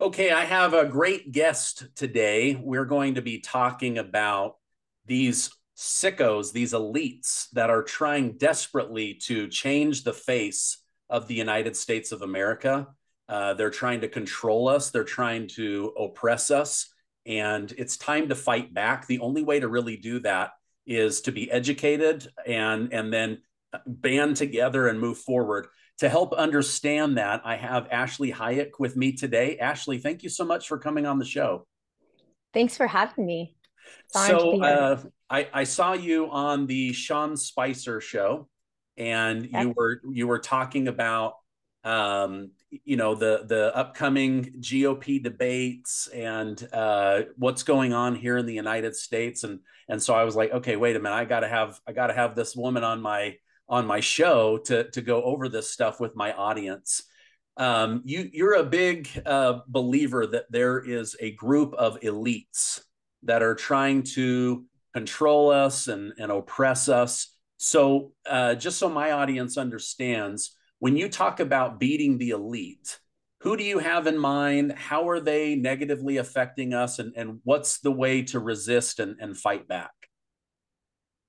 Okay, I have a great guest today. We're going to be talking about these sickos, these elites that are trying desperately to change the face of the United States of America. They're trying to control us, they're trying to oppress us, and it's time to fight back. The only way to really do that is to be educated and then band together and move forward. To help understand that, I have Ashley Hayek with me today. Ashley, thank you so much for coming on the show. Thanks for having me. It's an honor to So be here. I saw you on the Sean Spicer show, and you Yep. were you were talking about the upcoming GOP debates and what's going on here in the United States, and so I was like, okay, wait a minute, I gotta have this woman on my show to go over this stuff with my audience. You're a big believer that there is a group of elites that are trying to control us and oppress us. So, just so my audience understands, when you talk about beating the elite, who do you have in mind? How are they negatively affecting us? And what's the way to resist and fight back?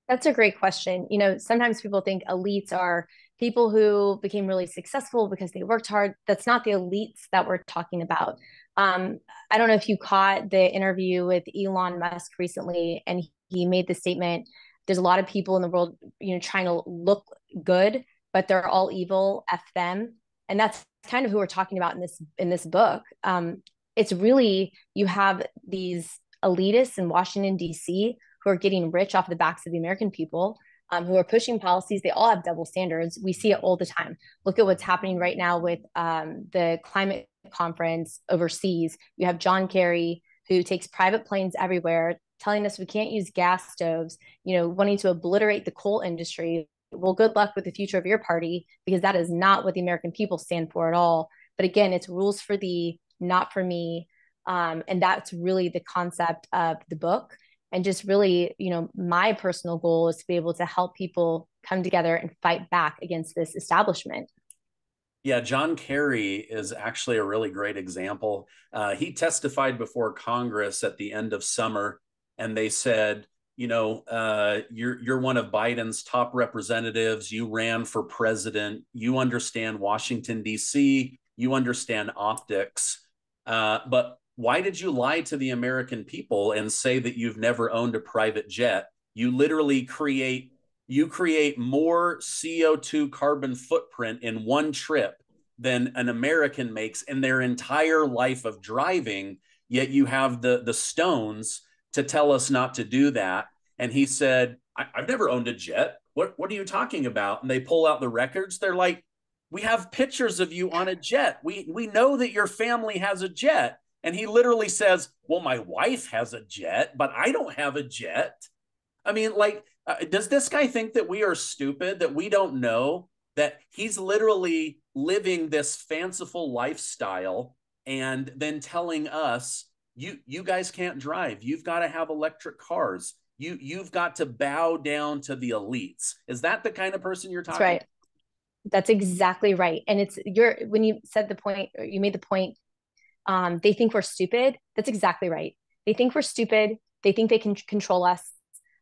That's a great question. Sometimes people think elites are people who became really successful because they worked hard. That's not the elites that we're talking about. I don't know if you caught the interview with Elon Musk recently, and he made the statement, there's a lot of people in the world, trying to look good, but they're all evil, F them. And that's kind of who we're talking about in this book. It's really, you have these elitists in Washington, D.C., who are getting rich off the backs of the American people, who are pushing policies. They all have double standards. We see it all the time. Look at what's happening right now with the climate conference overseas. You have John Kerry, who takes private planes everywhere, telling us we can't use gas stoves, wanting to obliterate the coal industry. Well, good luck with the future of your party, because that is not what the American people stand for at all. But again, it's rules for thee, not for me. And that's really the concept of the book. And just really, my personal goal is to be able to help people come together and fight back against this establishment. Yeah, John Kerry is actually a really great example. He testified before Congress at the end of summer, and they said, you're one of Biden's top representatives. You ran for president. You understand Washington D.C. You understand optics. But why did you lie to the American people and say that you've never owned a private jet? You create more CO2 carbon footprint in one trip than an American makes in their entire life of driving, yet you have the stones to tell us not to do that. And he said, I've never owned a jet. What are you talking about? And they pull out the records. They're like, we have pictures of you on a jet. We know that your family has a jet. And he literally says, well, my wife has a jet, but I don't have a jet. I mean, like, does this guy think that we are stupid, that we don't know that he's literally living this fanciful lifestyle and then telling us, you guys can't drive. You've got to have electric cars. You've got to bow down to the elites. Is that the kind of person you're That's talking? right. That's exactly right. And when you said the point, or you made the point, they think we're stupid. That's exactly right. They think we're stupid. They think they can control us.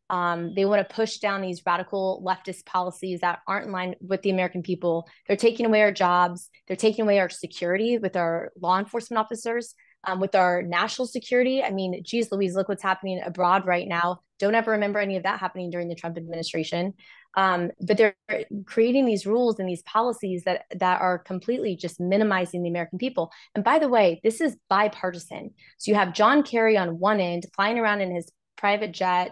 They want to push down these radical leftist policies that aren't in line with the American people. They're taking away our jobs. They're taking away our security with our law enforcement officers, with our national security. I mean, geez Louise, look what's happening abroad right now. Don't ever remember any of that happening during the Trump administration. But they're creating these rules and these policies that are completely just minimizing the American people. And by the way, this is bipartisan. So you have John Kerry on one end flying around in his private jet,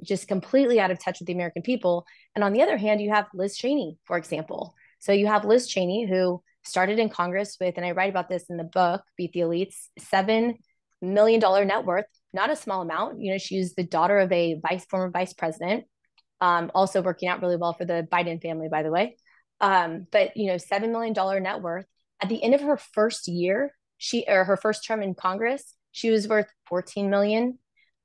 just completely out of touch with the American people. And on the other hand, you have Liz Cheney, for example. So you have Liz Cheney, who started in Congress with, and I write about this in the book, Beat the Elites, $7 million net worth, not a small amount. She's the daughter of a former vice president, also working out really well for the Biden family, by the way. But $7 million net worth. At the end of her first year, her first term in Congress, she was worth 14 million.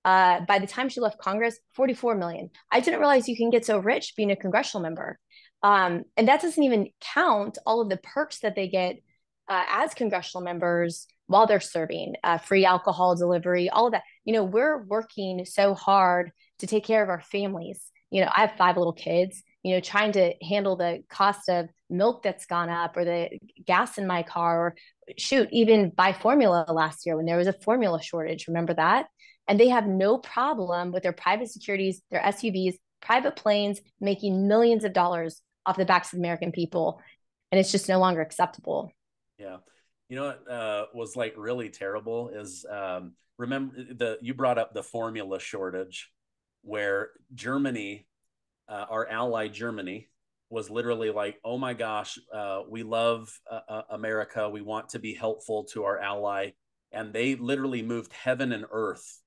By the time she left Congress, 44 million. I didn't realize you can get so rich being a congressional member. And that doesn't even count all of the perks that they get as congressional members, while they're serving, free alcohol delivery, all of that. We're working so hard to take care of our families. I have 5 little kids, trying to handle the cost of milk that's gone up, or the gas in my car, or shoot, even buy formula last year when there was a formula shortage. Remember that? And they have no problem with their private securities, their SUVs, private planes, making millions of dollars off the backs of American people. And it's just no longer acceptable. Yeah. You know what was like really terrible is remember you brought up the formula shortage, where Germany, our ally Germany, was literally like, oh my gosh, we love America. We want to be helpful to our ally. And they literally moved heaven and earth.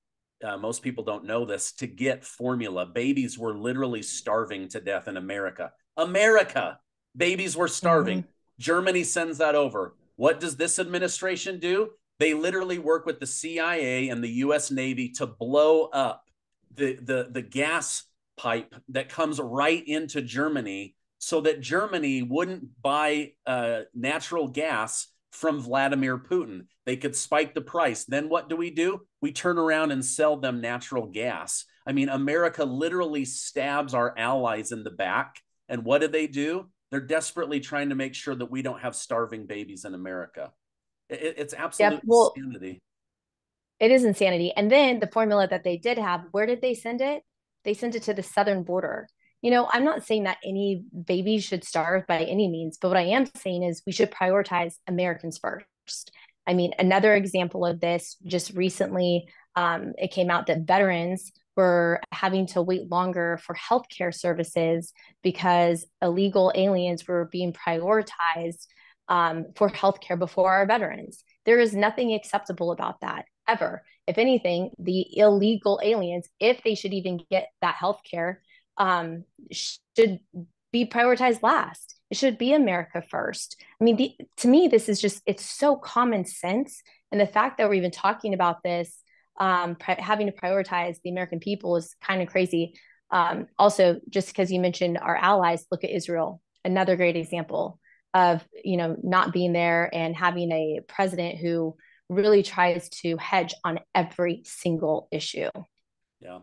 Most people don't know this, to get formula. Babies were literally starving to death in America. Babies were starving. Mm-hmm. Germany sends that over. What does this administration do? They literally work with the CIA and the US Navy to blow up the gas pipe that comes right into Germany, so that Germany wouldn't buy natural gas from Vladimir Putin. They could spike the price. Then what do? We turn around and sell them natural gas. I mean, America literally stabs our allies in the back. And what do? They're desperately trying to make sure that we don't have starving babies in America. It's absolute insanity. It is insanity. And then the formula that they did have, where did they send it? They sent it to the southern border. I'm not saying that any baby should starve by any means, but what I am saying is we should prioritize Americans first. I mean, another example of this, just recently, it came out that veterans were having to wait longer for healthcare services because illegal aliens were being prioritized for healthcare before our veterans. There is nothing acceptable about that ever. If anything, the illegal aliens, if they should even get that healthcare, should be prioritized last. It should be America first. I mean, to me, this is it's so common sense. And the fact that we're even talking about this, having to prioritize the American people, is kind of crazy. Also, just because you mentioned our allies, look at Israel, another great example of, not being there and having a president who really tries to hedge on every single issue. Yeah.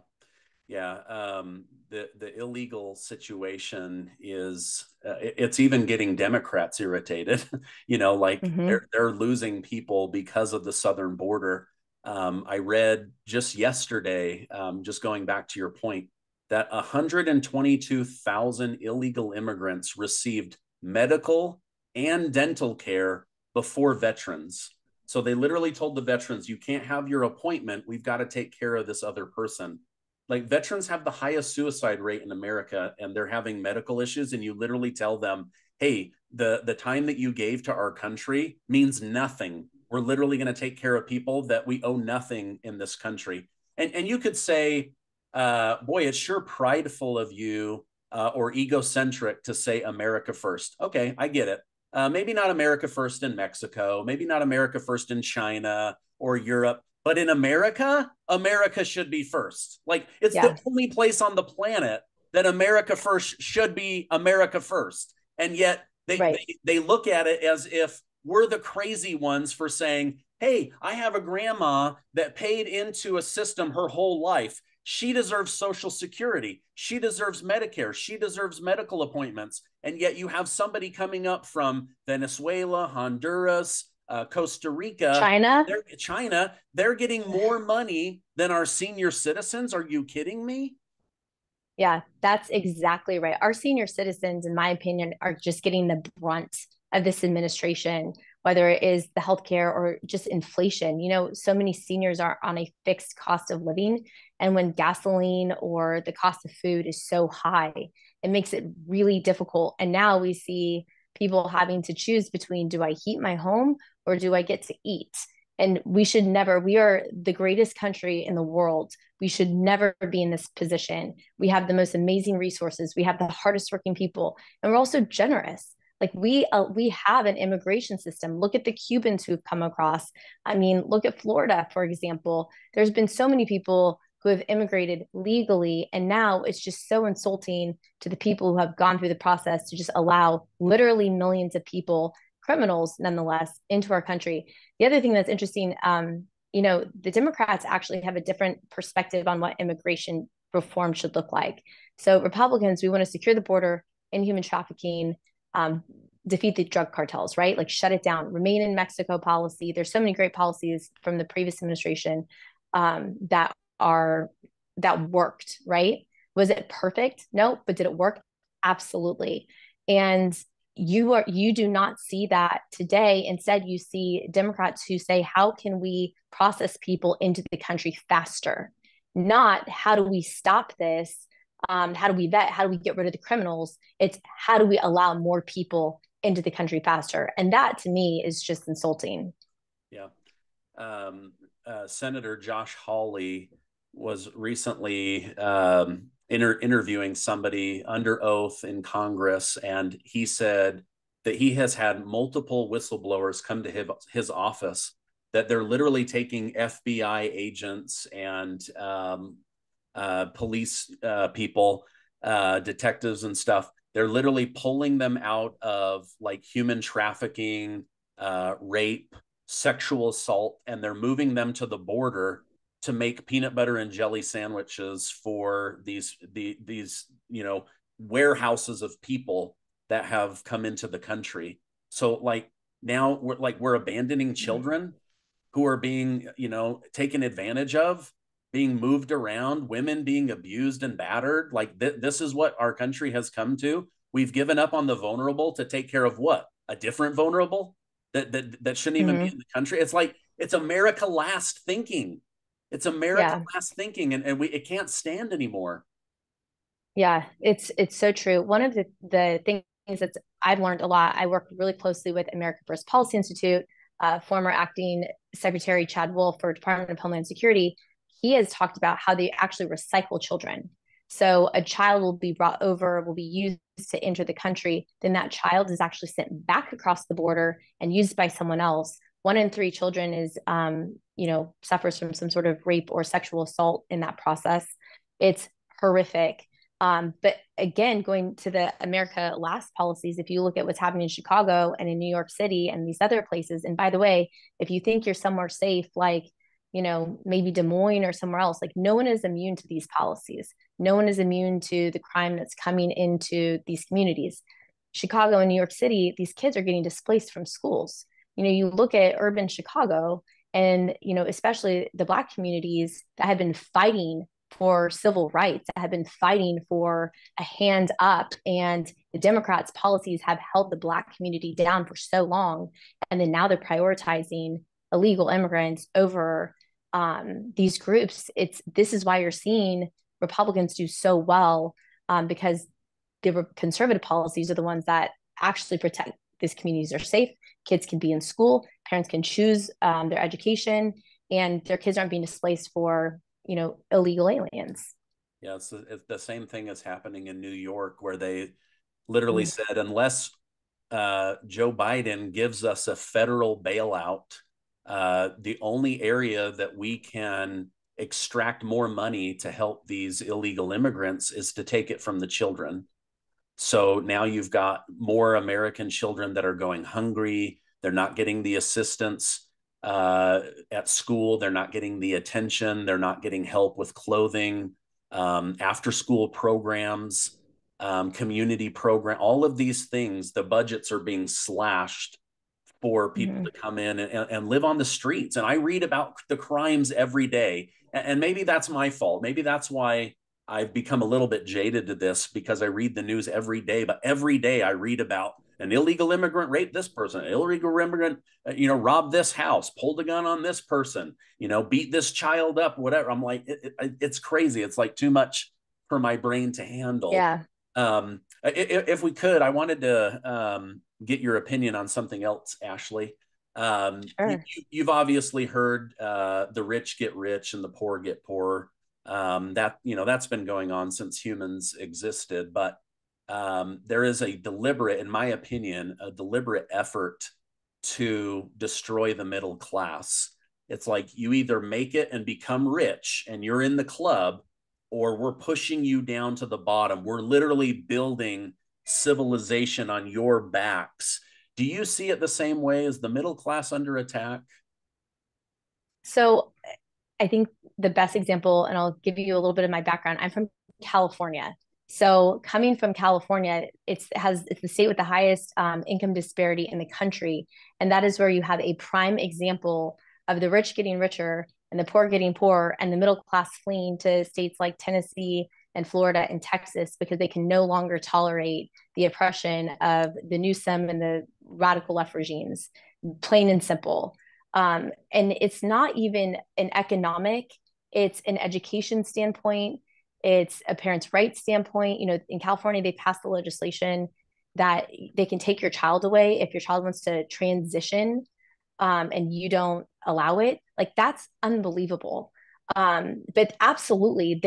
Yeah. The illegal situation is it's even getting Democrats irritated. Like Mm-hmm. they're losing people because of the southern border. I read just yesterday, just going back to your point, that 122,000 illegal immigrants received medical and dental care before veterans. So they literally told the veterans, you can't have your appointment. We've got to take care of this other person. Like, veterans have the highest suicide rate in America, and they're having medical issues. And you literally tell them, hey, the time that you gave to our country means nothing. We're literally going to take care of people that we owe nothing in this country. And you could say, boy, it's sure prideful of you or egocentric to say America first. Okay, I get it. Maybe not America first in Mexico, maybe not America first in China or Europe, but in America, America should be first. Like, it's the only place on the planet that America first should be America first. And yet they look at it as if we're the crazy ones for saying, hey, I have a grandma that paid into a system her whole life. She deserves Social Security. She deserves Medicare. She deserves medical appointments. And yet you have somebody coming up from Venezuela, Honduras, Costa Rica, China, they're getting more money than our senior citizens. Are you kidding me? Yeah, that's exactly right. Our senior citizens, in my opinion, are just getting the brunt of this administration, whether it is the healthcare or just inflation. So many seniors are on a fixed cost of living. And when gasoline or the cost of food is so high, it makes it really difficult. And now we see people having to choose between, do I heat my home or do I get to eat? And we are the greatest country in the world. We should never be in this position. We have the most amazing resources. We have the hardest working people, and we're also generous. Like, we have an immigration system. Look at the Cubans who've come across. I mean, look at Florida, for example. There's been so many people who have immigrated legally, and now it's just so insulting to the people who have gone through the process to just allow literally millions of people, criminals nonetheless into our country. The other thing that's interesting, the Democrats actually have a different perspective on what immigration reform should look like. So Republicans, we want to secure the border, end human trafficking, defeat the drug cartels, right? Like shut it down, remain in Mexico policy. There's so many great policies from the previous administration that worked, right? Was it perfect? No, but did it work? Absolutely. And you do not see that today. Instead, you see Democrats who say, how can we process people into the country faster? Not how do we stop this? How do we vet? How do we get rid of the criminals? It's how do we allow more people into the country faster? And that to me is just insulting. Yeah. Senator Josh Hawley was recently interviewing somebody under oath in Congress, and he said that he has had multiple whistleblowers come to his office, that they're literally taking FBI agents and police people, detectives and stuff. They're literally pulling them out of like human trafficking, rape, sexual assault, and they're moving them to the border to make peanut butter and jelly sandwiches for these warehouses of people that have come into the country. So like now we're abandoning children who are being taken advantage of, being moved around, women being abused and battered. Like this is what our country has come to. We've given up on the vulnerable to take care of what? A different vulnerable that shouldn't even be in the country. It's like it's America last thinking. It's America last thinking, and it can't stand anymore. Yeah, it's so true. One of the things that I've learned a lot, I work really closely with America First Policy Institute, former acting Secretary Chad Wolf for Department of Homeland Security. He has talked about how they actually recycle children. So a child will be brought over, will be used to enter the country. Then that child is actually sent back across the border and used by someone else. 1 in 3 children is, suffers from some sort of rape or sexual assault in that process. It's horrific. But again, going to the America Last policies, if you look at what's happening in Chicago and in New York City and these other places, and by the way, if you think you're somewhere safe, like, maybe Des Moines or somewhere else, like no one is immune to these policies. No one is immune to the crime that's coming into these communities. Chicago and New York City, these kids are getting displaced from schools. You look at urban Chicago and, especially the Black communities that have been fighting for civil rights, that have been fighting for a hand up, and the Democrats' policies have held the Black community down for so long. And then now they're prioritizing illegal immigrants over these groups. This is why you're seeing Republicans do so well, because the conservative policies are the ones that actually protect these communities are safe. Kids can be in school, parents can choose their education, and their kids aren't being displaced for illegal aliens. Yeah, it's the same thing is happening in New York, where they literally said, unless Joe Biden gives us a federal bailout, the only area that we can extract more money to help these illegal immigrants is to take it from the children. So now you've got more American children that are going hungry. They're not getting the assistance at school. They're not getting the attention. They're not getting help with clothing, after school programs, community program, all of these things. The budgets are being slashed for people to come in and live on the streets. And I read about the crimes every day. And maybe that's my fault. Maybe that's why I've become a little bit jaded to this, because I read the news every day. But every day I read about an illegal immigrant raped this person, an illegal immigrant, robbed this house, pulled a gun on this person, beat this child up, whatever. I'm like, it's crazy. It's like too much for my brain to handle. Yeah. If we could, I wanted to get your opinion on something else, Ashley. Sure. You've obviously heard the rich get rich and the poor get poor. That's been going on since humans existed, but there is a deliberate, in my opinion, a deliberate effort to destroy the middle class. It's like you either make it and become rich and you're in the club, or we're pushing you down to the bottom. We're literally building civilization on your backs. Do you see it the same way? As the middle class under attack? So I think the best example, and I'll give you a little bit of my background. I'm from California. So coming from California, it's the state with the highest income disparity in the country, and that is where you have a prime example of the rich getting richer and the poor getting poorer, and the middle class fleeing to states like Tennessee and Florida and Texas because they can no longer tolerate the oppression of the Newsom and the radical left regimes. Plain and simple. And it's not even an economic, it's an education standpoint, it's a parent's rights standpoint. You know, in California, they passed the legislation that they can take your child away if your child wants to transition, and you don't allow it. Like, that's unbelievable. But absolutely,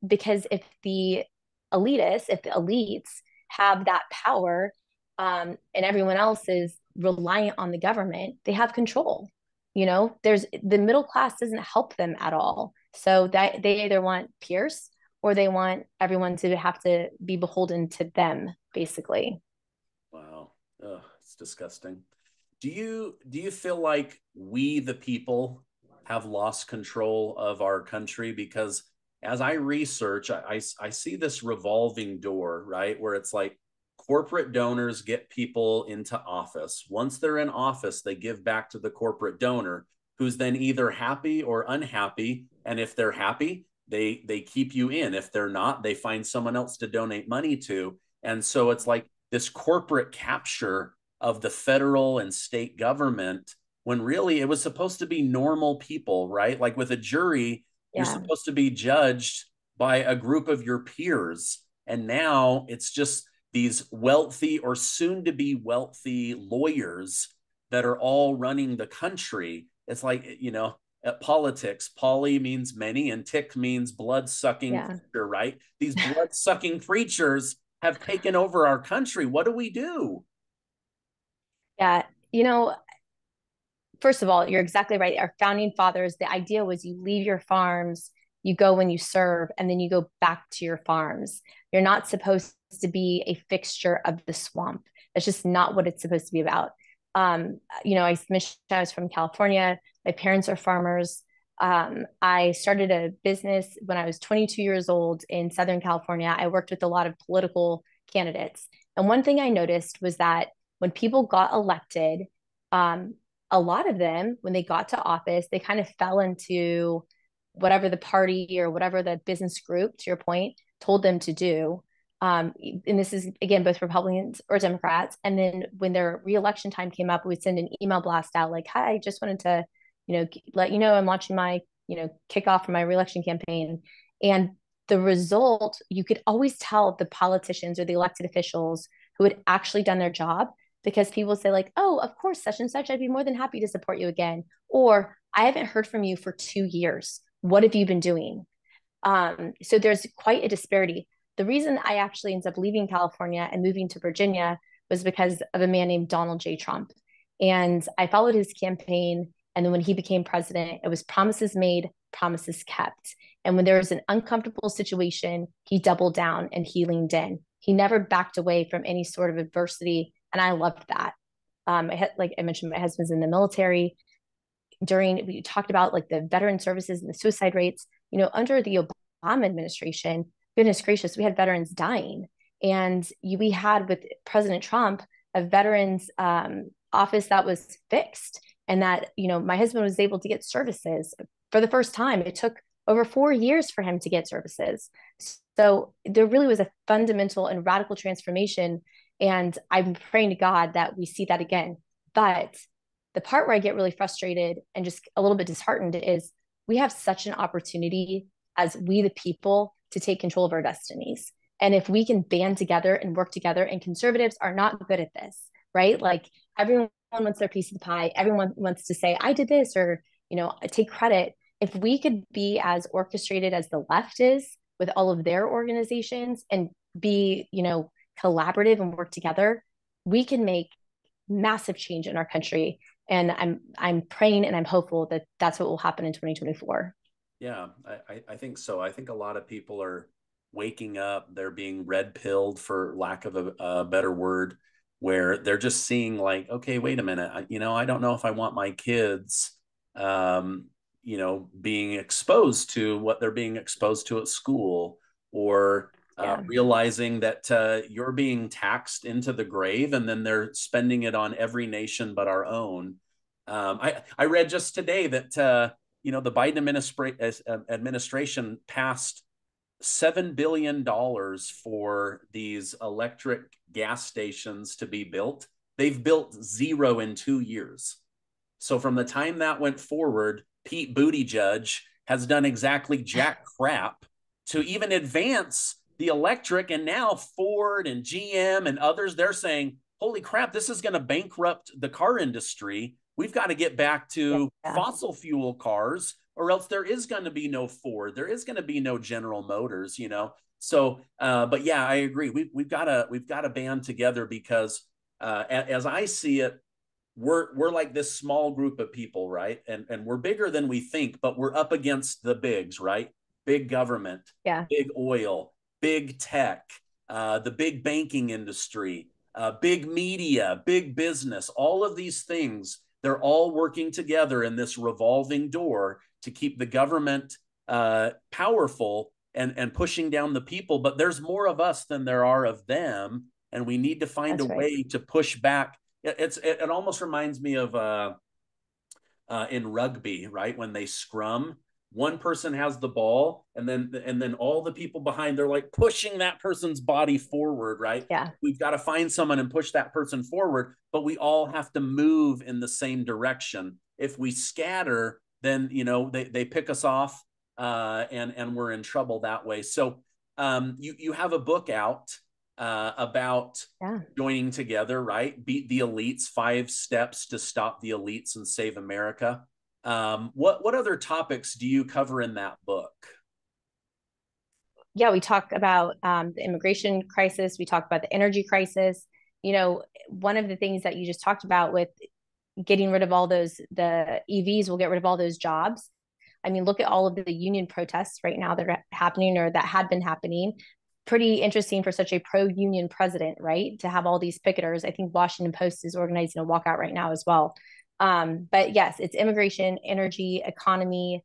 because if the if the elites have that power, and everyone else is reliant on the government, they have control. You know, there's the middle class doesn't help them at all. So that they either want Pierce or they want everyone to have to be beholden to them, basically. Wow. Ugh, it's disgusting. Do you feel like we the people have lost control of our country? Because as I research, I see this revolving door, right? Where it's like corporate donors get people into office. Once they're in office, they give back to the corporate donor, who's then either happy or unhappy. And if they're happy, they keep you in. If they're not, they find someone else to donate money to. And so it's like this corporate capture of the federal and state government, when really it was supposed to be normal people, right? Like with a jury, you're Yeah. supposed to be judged by a group of your peers. And now it's just these wealthy or soon to be wealthy lawyers that are all running the country. It's like, at politics, poly means many and tick means blood sucking Yeah. creature, right? These blood sucking creatures have taken over our country. What do we do? Yeah. You know, first of all, you're exactly right. Our founding fathers, the idea was you leave your farms, you go when you serve, and then you go back to your farms. You're not supposed to be a fixture of the swamp. That's just not what it's supposed to be about. I mentioned I was from California. My parents are farmers. I started a business when I was 22 years old in Southern California. I worked with a lot of political candidates. And one thing I noticed was that when people got elected, um, a lot of them, when they got to office, they kind of fell into whatever the party or whatever the business group, to your point, told them to do. And this is, again, both Republicans or Democrats. And then when their reelection time came up, we'd send an email blast out like, hi, I just wanted to, let you know I'm launching my, kickoff for my reelection campaign. And the result, you could always tell the politicians or the elected officials who had actually done their job, because people say like, oh, of course, such and such, I'd be more than happy to support you again. Or I haven't heard from you for 2 years. What have you been doing? So there's quite a disparity. The reason I actually ended up leaving California and moving to Virginia was because of a man named Donald J. Trump. And I followed his campaign. And then when he became president, it was promises made, promises kept. And when there was an uncomfortable situation, he doubled down and he leaned in. He never backed away from any sort of adversity. And I loved that. Like I mentioned, my husband's in the military. We talked about like the veteran services and the suicide rates, under the Obama administration, goodness gracious, we had veterans dying. And we had with President Trump a veterans office that was fixed, and that, my husband was able to get services for the first time. It took over 4 years for him to get services. So there really was a fundamental and radical transformation. And I'm praying to God that we see that again. But the part where I get really frustrated and just a little bit disheartened is we have such an opportunity as we, the people, to take control of our destinies. And if we can band together and work together, and conservatives are not good at this, right? Like, everyone wants their piece of the pie. Everyone wants to say, I did this, or, take credit. If we could be as orchestrated as the left is with all of their organizations and be, collaborative and work together, we can make massive change in our country. And I'm praying and I'm hopeful that that's what will happen in 2024. Yeah, I think so. I think a lot of people are waking up. They're being red pilled, for lack of a better word. where they're just seeing like, okay, wait a minute, I don't know if I want my kids, um, being exposed to what they're being exposed to at school, or Yeah. realizing that you're being taxed into the grave, and then they're spending it on every nation but our own. I read just today that the Biden administration passed $7 billion for these electric gas stations to be built. They've built zero in 2 years. So from the time that went forward, Pete Buttigieg has done exactly jack crap to even advance the electric. And now Ford and GM and others, they're saying, holy crap, this is going to bankrupt the car industry. We've got to get back to Yeah. fossil fuel cars, or else there is going to be no Ford. There is going to be no General Motors, So, but yeah, I agree. We've got to band together, because as I see it, we're like this small group of people, right? And we're bigger than we think, but we're up against the bigs, right? Big government, Yeah. big oil, big tech, the big banking industry, big media, big business. All of these things, they're all working together in this revolving door to keep the government powerful and pushing down the people. But there's more of us than there are of them, and we need to find a That's right. way to push back. It almost reminds me of in rugby, right? When they scrum, one person has the ball, and then all the people behind, they're like pushing that person's body forward, right? Yeah. We've got to find someone and push that person forward, but we all have to move in the same direction. If we scatter, then they pick us off, and we're in trouble that way. So you have a book out about Yeah. joining together, right? Beat the elites, 5 steps to stop the elites and save America. What other topics do you cover in that book? Yeah, we talk about the immigration crisis. We talk about the energy crisis. One of the things that you just talked about with getting rid of all the EVs will get rid of all those jobs. I mean, look at all of the union protests right now that are happening, or that had been happening. Pretty interesting for such a pro-union president, right? To have all these picketers. I think Washington Post is organizing a walkout right now as well. But yes, it's immigration, energy, economy,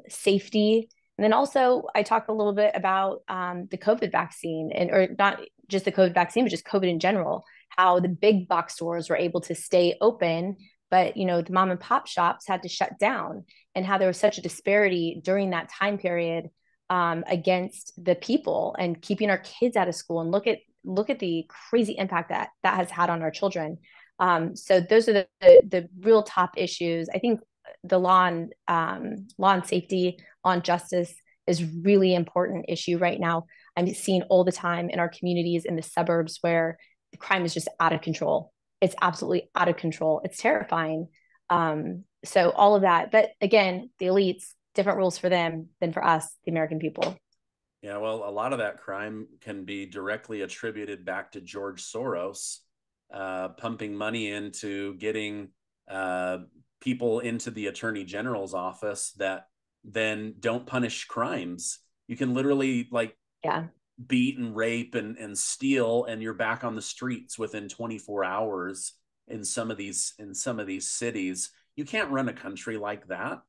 safety. And then also, I talk a little bit about the COVID vaccine, or not just the COVID vaccine, but just COVID in general, how the big box stores were able to stay open, but the mom and pop shops had to shut down, and how there was such a disparity during that time period against the people, and keeping our kids out of school. And look at the crazy impact that has had on our children. So those are the real top issues. I think the law and safety, law and justice is really important issue right now. I'm seeing all the time in our communities in the suburbs where the crime is just out of control. It's absolutely out of control. It's terrifying. So all of that, but again, the elites, different rules for them than for us, the American people. Yeah, well, a lot of that crime can be directly attributed back to George Soros, pumping money into getting people into the attorney general's office that then don't punish crimes. You can literally Yeah. beat and rape and steal, and you're back on the streets within 24 hours in some of these cities. You can't run a country like that.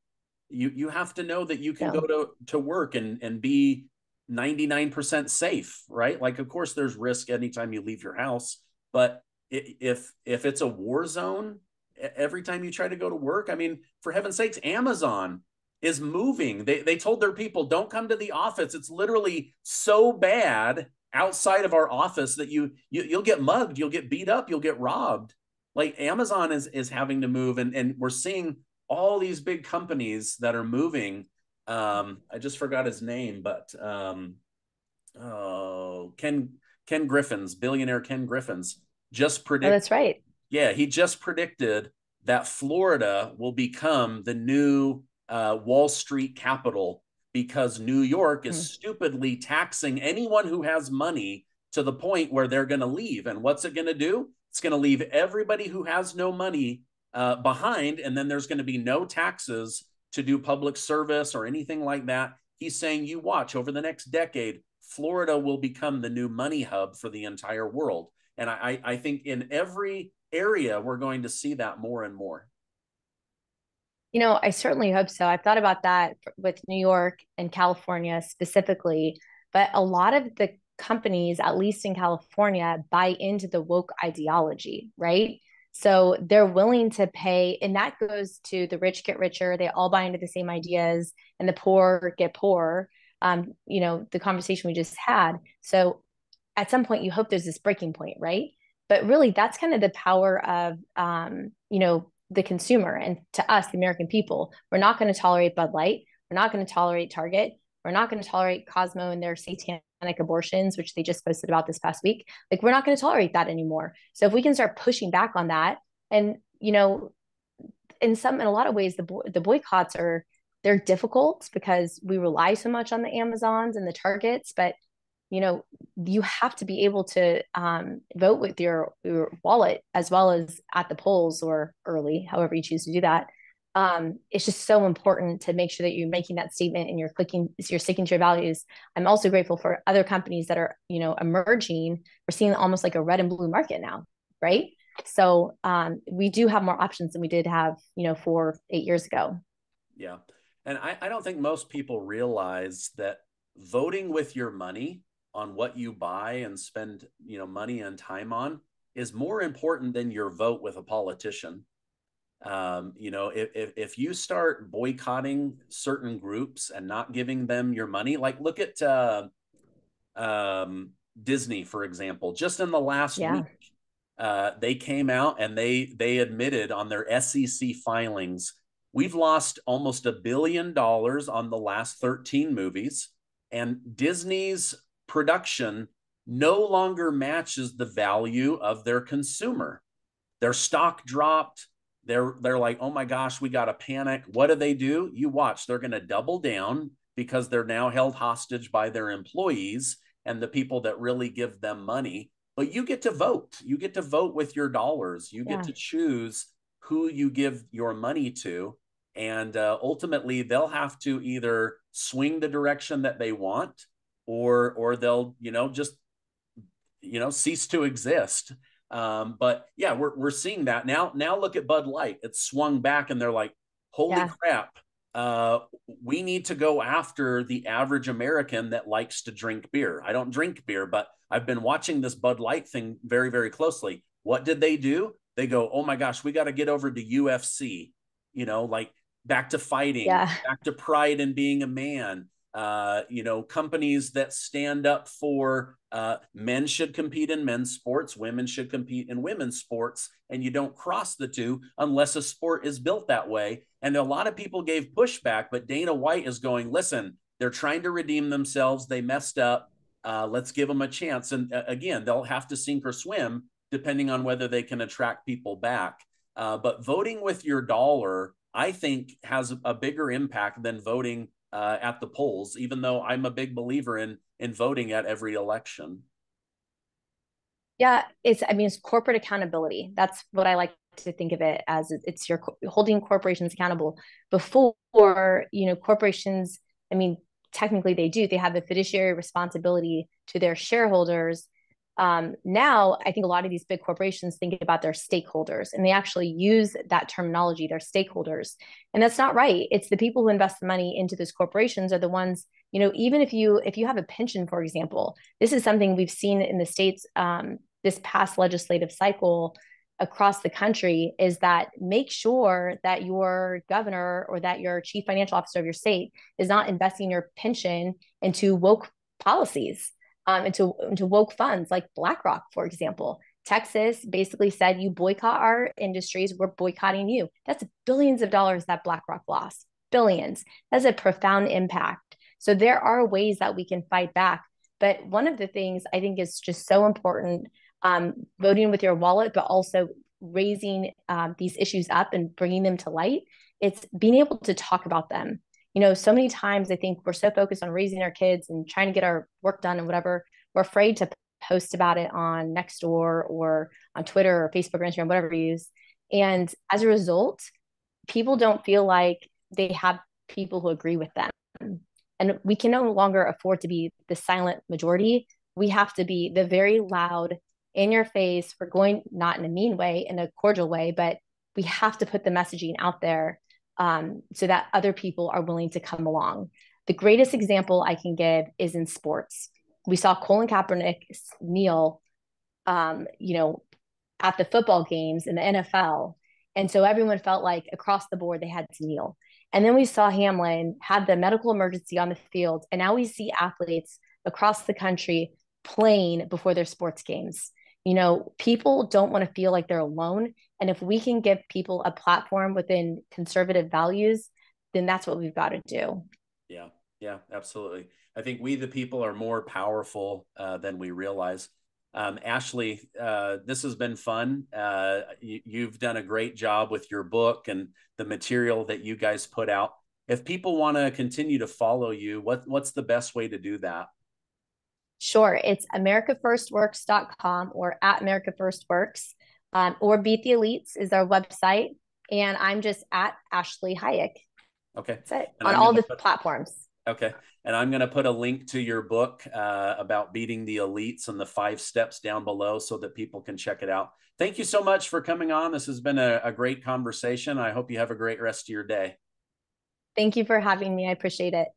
You have to know that you can No. go to work and be 99% safe, right? Like, of course there's risk anytime you leave your house, but if it's a war zone every time you try to go to work, I mean, for heaven's sakes, Amazon is moving. They told their people, don't come to the office. It's literally so bad outside of our office that you'll get mugged, you'll get beat up, you'll get robbed. Like, Amazon is having to move, and we're seeing all these big companies that are moving. I just forgot his name, but Ken Griffin's, billionaire Ken Griffin's, just Oh, predict that's right. yeah, he just predicted that Florida will become the new Wall Street capital, because New York is Mm. stupidly taxing anyone who has money to the point where they're going to leave. And what's it going to do? It's going to leave everybody who has no money behind, and then there's going to be no taxes to do public service or anything like that. He's saying, you watch, over the next decade, Florida will become the new money hub for the entire world. And I think in every area, we're going to see that more and more. I certainly hope so. I've thought about that with New York and California specifically, but a lot of the companies, at least in California, buy into the woke ideology, right? So they're willing to pay, and that goes to the rich get richer. They all buy into the same ideas, and the poor get poorer. The conversation we just had. So at some point, you hope there's this breaking point, right? But really, that's kind of the power of, the consumer. And to us, the American people, we're not going to tolerate Bud Light. We're not going to tolerate Target. We're not going to tolerate Cosmo and their satanic abortions, which they just posted about this past week. Like, we're not going to tolerate that anymore. So if we can start pushing back on that, and in a lot of ways, the boycotts they're difficult because we rely so much on the Amazons and the Targets, but you have to be able to vote with your wallet as well as at the polls or early, however you choose to do that. It's just so important to make sure that you're making that statement and you're sticking to your values. I'm also grateful for other companies that are, emerging. We're seeing almost like a red and blue market now, right? So we do have more options than we did have, 8 years ago. Yeah. And I don't think most people realize that voting with your money on what you buy and spend, money and time is more important than your vote with a politician. If you start boycotting certain groups and not giving them your money, like look at Disney, for example. Just in the last week, they came out and they admitted on their SEC filings, we've lost almost $1 billion on the last 13 movies, and Disney's production no longer matches the value of their consumer. Their stock dropped. They're like, oh my gosh, we got to panic. What do? You watch. They're going to double down because they're now held hostage by their employees and the people that really give them money. But you get to vote. You get to vote with your dollars. You get to choose who you give your money to. And ultimately, they'll have to either swing the direction that they want, or they'll just cease to exist. But yeah, we're seeing that now. Now look at Bud Light. It's swung back, and they're like, "Holy crap! We need to go after the average American that likes to drink beer." I don't drink beer, but I've been watching this Bud Light thing very, very closely. What did they do? They go, "Oh my gosh, we got to get over to UFC." Like back to fighting, back to pride and being a man. Companies that stand up for men should compete in men's sports, women should compete in women's sports, and you don't cross the two unless a sport is built that way. And a lot of people gave pushback, but Dana White is going, listen, they're trying to redeem themselves. They messed up. Let's give them a chance. And again, they'll have to sink or swim depending on whether they can attract people back. But voting with your dollar, I think, has a bigger impact than voting at the polls, even though I'm a big believer in voting at every election. Yeah, it's corporate accountability. That's what I like to think of it as. It's your holding corporations accountable. Before, corporations, technically they have a fiduciary responsibility to their shareholders. Now, I think a lot of these big corporations think about their stakeholders, and they actually use that terminology, their stakeholders. And that's not right. It's the people who invest the money into those corporations are the ones, even if you have a pension, for example, this is something we've seen in the States this past legislative cycle across the country, is that make sure that your governor or that your chief financial officer of your state is not investing your pension into woke policies. Into woke funds like BlackRock, for example. Texas basically said, you boycott our industries, we're boycotting you. That's billions of dollars that BlackRock lost. Billions. That's a profound impact. So there are ways that we can fight back. But one of the things I think is just so important, voting with your wallet, but also raising these issues up and bringing them to light, it's being able to talk about them. So many times I think we're so focused on raising our kids and trying to get our work done and whatever, we're afraid to post about it on Nextdoor or on Twitter or Facebook or Instagram, whatever we use. And as a result, people don't feel like they have people who agree with them. And we can no longer afford to be the silent majority. We have to be the very loud in your face. We're going not in a mean way, in a cordial way, but we have to put the messaging out there so that other people are willing to come along. The greatest example I can give is in sports. We saw Colin Kaepernick kneel, at the football games in the NFL. And so everyone felt like across the board they had to kneel. And then we saw Hamlin had the medical emergency on the field. And now we see athletes across the country playing before their sports games. People don't want to feel like they're alone. And if we can give people a platform within conservative values, then that's what we've got to do. Yeah, absolutely. I think we, the people, are more powerful than we realize. Ashley, this has been fun. You've done a great job with your book and the material that you guys put out. If people want to continue to follow you, what's the best way to do that? Sure. It's americafirstworks.com or at americafirstworks, or Beat the Elites is our website. And I'm just at Ashley Hayek. Okay. That's it. On all the platforms. Okay. And I'm going to put a link to your book about beating the elites and the 5 steps down below so that people can check it out. Thank you so much for coming on. This has been a great conversation. I hope you have a great rest of your day. Thank you for having me. I appreciate it.